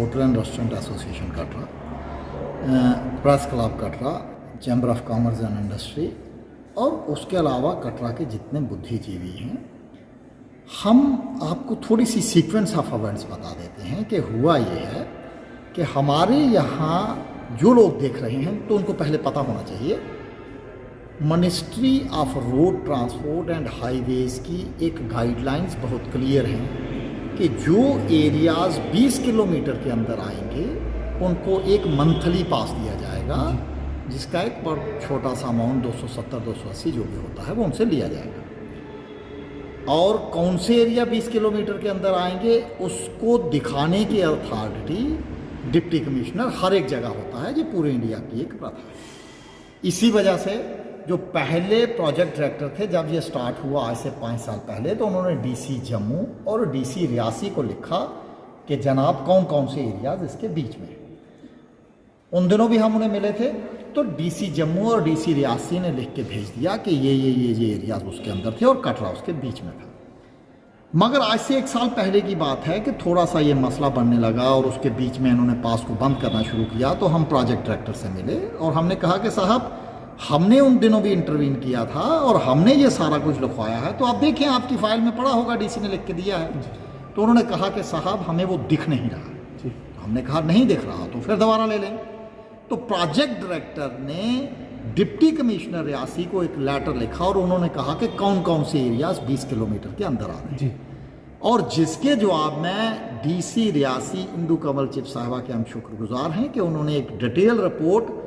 Hotel and restaurant association Katra, press club Katra, chamber of commerce and industry और उसके अलावा कटरा के जितने बुद्धिजीवी हैं, हम आपको थोड़ी सी सीक्वेंस ऑफ इवेंट्स बता देते हैं कि हुआ ये है कि हमारे यहाँ जो लोग देख रहे हैं तो उनको पहले पता होना चाहिए, ministry of road transport and highways की एक गाइडलाइंस बहुत क्लियर हैं कि जो एरियाज़ 20 किलोमीटर के अंदर आएंगे उनको एक मंथली पास दिया जाएगा, जिसका एक बहुत छोटा सा अमाउंट 270-280 जो भी होता है वो उनसे लिया जाएगा। और कौन से एरिया 20 किलोमीटर के अंदर आएंगे उसको दिखाने की अथॉरिटी डिप्टी कमिश्नर हर एक जगह होता है, ये पूरे इंडिया की एक प्रथा है। इसी वजह से जो पहले प्रोजेक्ट डायरेक्टर थे, जब ये स्टार्ट हुआ आज से 5 साल पहले, तो उन्होंने डीसी जम्मू और डीसी रियासी को लिखा कि जनाब कौन कौन से एरियाज इसके बीच में। उन दिनों भी हम उन्हें मिले थे, तो डीसी जम्मू और डीसी रियासी ने लिख के भेज दिया कि ये एरियाज उसके अंदर थे और कटरा उसके बीच में था। मगर आज से 1 साल पहले की बात है कि थोड़ा सा ये मसला बनने लगा और उसके बीच में इन्होंने पास को बंद करना शुरू किया। तो हम प्रोजेक्ट डायरेक्टर से मिले और हमने कहा कि साहब, हमने उन दिनों भी इंटरवीन किया था और हमने ये सारा कुछ लिखवाया है, तो आप देखें आपकी फाइल में पड़ा होगा, डीसी ने लिख के दिया है। तो उन्होंने कहा कि साहब हमें वो दिख नहीं रहा। तो हमने कहा नहीं दिख रहा तो फिर दोबारा ले लें। तो प्रोजेक्ट डायरेक्टर ने डिप्टी कमिश्नर रियासी को एक लेटर लिखा और उन्होंने कहा कि कौन कौन से एरियाज 20 किलोमीटर के अंदर आ रहे हैं, और जिसके जवाब में डीसी रियासी इंदु कंवल चिप साहिबा के हम शुक्रगुजार हैं कि उन्होंने एक डिटेल रिपोर्ट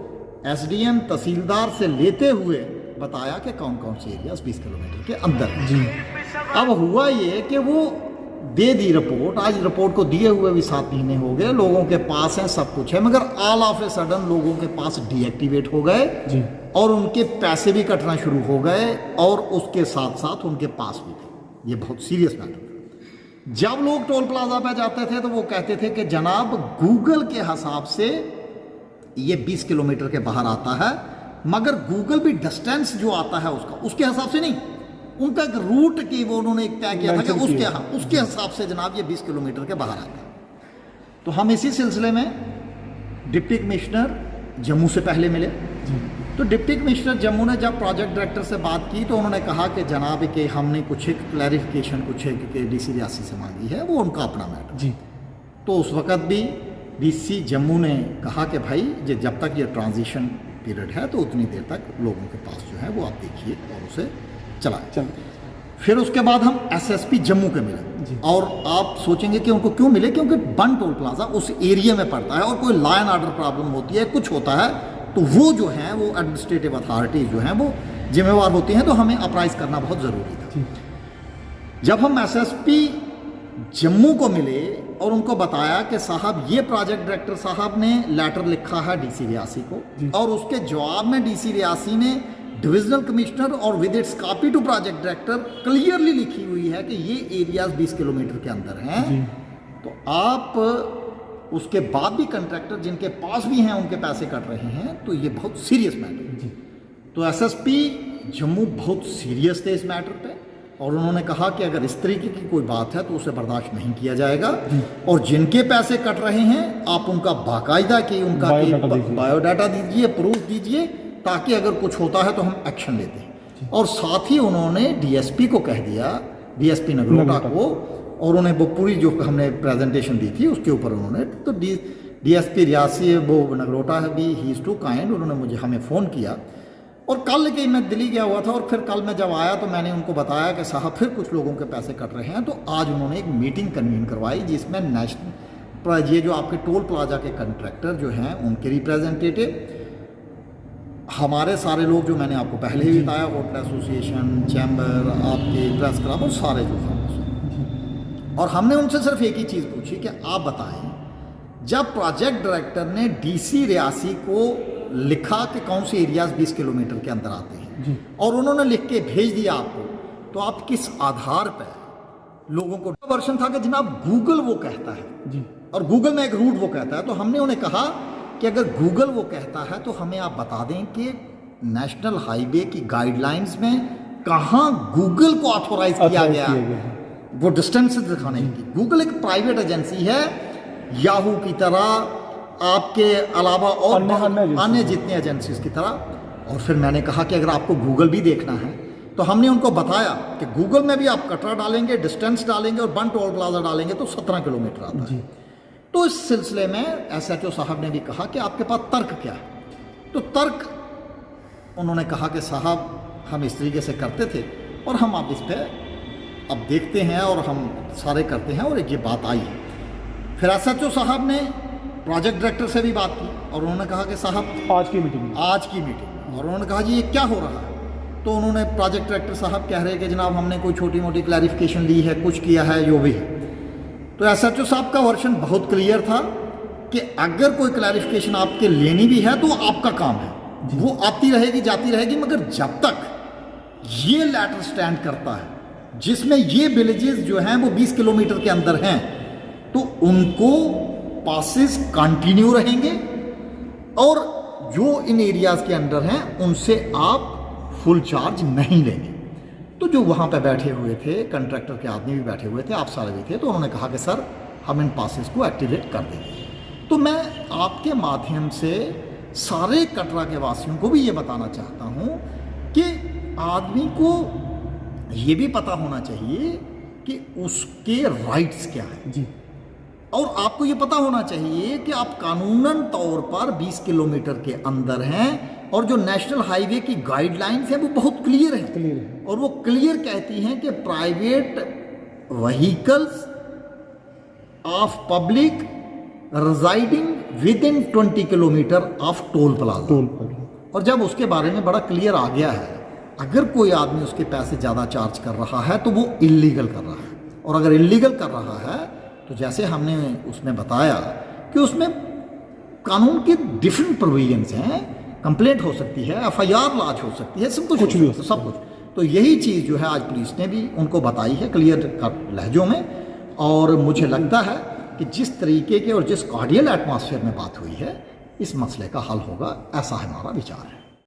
एसडीएम तहसीलदार से लेते हुए बताया कि कौन कौन से एरियाज 20 किलोमीटर के अंदर हैं। अब हुआ ये कि वो दे दी रिपोर्ट, आज रिपोर्ट को दिए हुए भी 7 महीने हो गए, लोगों के पास है, सब कुछ है, मगर ऑल ऑफ ए सडन लोगों के पास डीएक्टिवेट हो गए और उनके पैसे भी कटना शुरू हो गए और उसके साथ साथ उनके पास भी थे। ये बहुत सीरियस मैटर था। जब लोग टोल प्लाजा पे जाते थे तो वो कहते थे कि जनाब गूगल के हिसाब से ये 20 किलोमीटर के बाहर आता है, मगर गूगल भी डिस्टेंस जो आता है उसके हिसाब से नहीं, उनका एक रूट की वो उन्होंने एक तय किया था कि उसके हिसाब से जनाब ये 20 किलोमीटर के बाहर आता है। तो हम इसी सिलसिले में डिप्टी कमिश्नर जम्मू से पहले मिले। तो डिप्टी कमिश्नर जम्मू ने जब प्रोजेक्ट डायरेक्टर से बात की तो उन्होंने कहा कि जनाब कि हमने कुछ एक क्लैरिफिकेशन कुछ एक डीसी रियासी से मांगी है, वो उनका अपना मैटर। तो उस वक़्त भी डीसी जम्मू ने कहा कि भाई जब तक ये ट्रांजिशन पीरियड है तो उतनी देर तक लोगों के पास जो है वो आप देखिए और उसे चलाएं। फिर उसके बाद हम एसएसपी जम्मू के मिले और आप सोचेंगे कि उनको क्यों मिले, क्योंकि बन टोल प्लाजा उस एरिया में पड़ता है और कोई लॉ एंड ऑर्डर प्रॉब्लम होती है, कुछ होता है, तो वो जो है वो एडमिनिस्ट्रेटिव अथॉरिटीज जो हैं वो जिम्मेवार होती हैं, तो हमें अप्राइज करना बहुत ज़रूरी था। जब हम एसएसपी जम्मू को मिले और उनको बताया कि साहब ये प्रोजेक्ट डायरेक्टर साहब ने लेटर लिखा है डीसी रियासी को, और उसके जवाब में डीसी रियासी ने डिविजनल कमिश्नर और with its copy to project director clearly लिखी हुई है कि ये एरियाज 20 किलोमीटर के अंदर हैं, तो आप उसके बाद भी कंट्रैक्टर जिनके पास भी हैं उनके पैसे कट रहे हैं, तो ये बहुत सीरियस मैटर है। तो एसएसपी जम्मू बहुत सीरियस थे इस मैटर पे और उन्होंने कहा कि अगर इस तरीके की कोई बात है तो उसे बर्दाश्त नहीं किया जाएगा, और जिनके पैसे कट रहे हैं आप उनका बाकायदा की उनका बायोडाटा दीजिए, प्रूफ दीजिए, ताकि अगर कुछ होता है तो हम एक्शन लेते हैं। और साथ ही उन्होंने डीएसपी को कह दिया, डीएसपी नगरोटा को, और उन्हें वो पूरी जो हमने प्रेजेंटेशन दी थी उसके ऊपर उन्होंने, तो डीएसपी रियासी वो नगरोटा है भी, ही इज़ टू काइंड, उन्होंने हमें फ़ोन किया। और कल के मैं दिल्ली गया हुआ था और फिर कल मैं जब आया तो मैंने उनको बताया कि साहब फिर कुछ लोगों के पैसे कट रहे हैं। तो आज उन्होंने एक मीटिंग कन्वीन करवाई जिसमें नेशनल ये जो आपके टोल प्लाजा के कंट्रैक्टर जो हैं उनके रिप्रेजेंटेटिव, हमारे सारे लोग जो मैंने आपको पहले ही बताया, होटल एसोसिएशन, चैम्बर, आपके प्रेस क्लब और सारे जो हैं, और हमने उनसे सिर्फ एक ही चीज़ पूछी कि आप बताएं, जब प्रोजेक्ट डायरेक्टर ने डीसी रियासी को लिखा कि कौन से एरियाज 20 किलोमीटर के अंदर आते हैं और उन्होंने लिख के भेज दिया आपको, तो आप किस आधार पर लोगों को, वर्षन था कि जनाब गूगल वो कहता है और गूगल में एक रूट वो कहता है। तो हमने उन्हें कहा कि अगर गूगल वो कहता है तो हमें आप बता दें कि नेशनल हाईवे की गाइडलाइंस में कहाँ गूगल को ऑथोराइज किया गया वो डिस्टेंस दिखाने की। गूगल एक प्राइवेट एजेंसी है याहू की तरह, आपके अलावा और अन्य एजेंसी। जितने एजेंसीज की तरह। और फिर मैंने कहा कि अगर आपको गूगल भी देखना है तो हमने उनको बताया कि गूगल में भी आप कटरा डालेंगे, डिस्टेंस डालेंगे और बन टोल प्लाजा डालेंगे तो 17 किलोमीटर आता है। तो इस सिलसिले में एसएचओ साहब ने भी कहा कि आपके पास तर्क क्या है। तो तर्क उन्होंने कहा कि साहब हम इस तरीके से करते थे और हम आप इस पर अब देखते हैं और हम सारे करते हैं और ये बात आई है। फिर एसएचओ साहब ने प्रोजेक्ट डायरेक्टर से भी बात की और उन्होंने कहा कि साहब आज की मीटिंग और उन्होंने कहा जी ये क्या हो रहा है। तो उन्होंने प्रोजेक्ट डायरेक्टर साहब कह रहे कि जनाब हमने कोई छोटी मोटी क्लैरिफिकेशन ली है, कुछ किया है, जो भी है। तो एसएचओ साहब का वर्जन बहुत क्लियर था कि अगर कोई क्लैरिफिकेशन आपके लेनी भी है तो वो आपका काम है, वो आती रहेगी जाती रहेगी, मगर जब तक ये लेटर स्टैंड करता है जिसमें ये विलेजेस जो हैं वो 20 किलोमीटर के अंदर हैं तो उनको पासेस कंटिन्यू रहेंगे और जो इन एरियाज के अंदर हैं उनसे आप फुल चार्ज नहीं लेंगे। तो जो वहाँ पे बैठे हुए थे, कंट्रैक्टर के आदमी भी बैठे हुए थे, आप सारे भी थे, तो उन्होंने कहा कि सर हम इन पासेस को एक्टिवेट कर देंगे। तो मैं आपके माध्यम से सारे कटरा के वासियों को भी ये बताना चाहता हूँ कि आदमी को ये भी पता होना चाहिए कि उसके राइट्स क्या हैं जी, और आपको ये पता होना चाहिए कि आप कानूनन तौर पर 20 किलोमीटर के अंदर हैं और जो नेशनल हाईवे की गाइडलाइंस हैं वो बहुत क्लियर है और वो क्लियर कहती हैं कि private vehicles of public residing with in 20 kilometre of toll plaza. और जब उसके बारे में बड़ा क्लियर आ गया है, अगर कोई आदमी उसके पैसे ज़्यादा चार्ज कर रहा है तो वो इलीगल कर रहा है, और अगर इलीगल कर रहा है तो जैसे हमने उसमें बताया कि उसमें कानून के डिफरेंट प्रोविजंस हैं, कंप्लेंट हो सकती है, एफआईआर लॉन्च हो सकती है, सब कुछ भी हो, सब कुछ। तो यही चीज़ जो है आज पुलिस ने भी उनको बताई है क्लियर लहजों में, और मुझे लगता है कि जिस तरीके के और जिस कॉर्डियल एटमॉस्फेयर में बात हुई है इस मसले का हल होगा, ऐसा हमारा विचार है।